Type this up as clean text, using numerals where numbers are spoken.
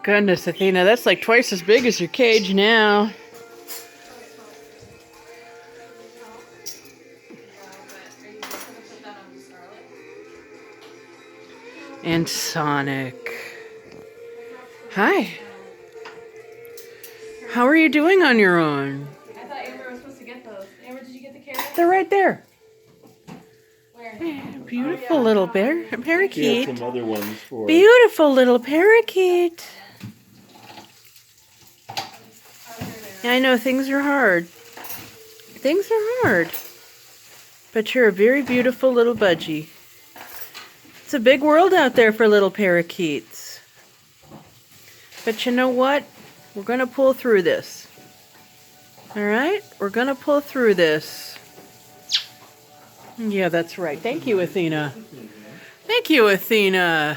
Goodness, Athena, that's like twice as big as your cage now. And Sonic. Hi. How are you doing on your own? I thought Amber was supposed to get those. Amber, did you get the carrots? They're right there. Where? Beautiful little parakeet. He had some other ones for Beautiful little parakeet. Yeah, I know things are hard. Things are hard. But you're a very beautiful little budgie. It's a big world out there for little parakeets. But you know what? We're going to pull through this. Alright? We're going to pull through this. Yeah, that's right. Thank you, Athena. Thank you, Athena.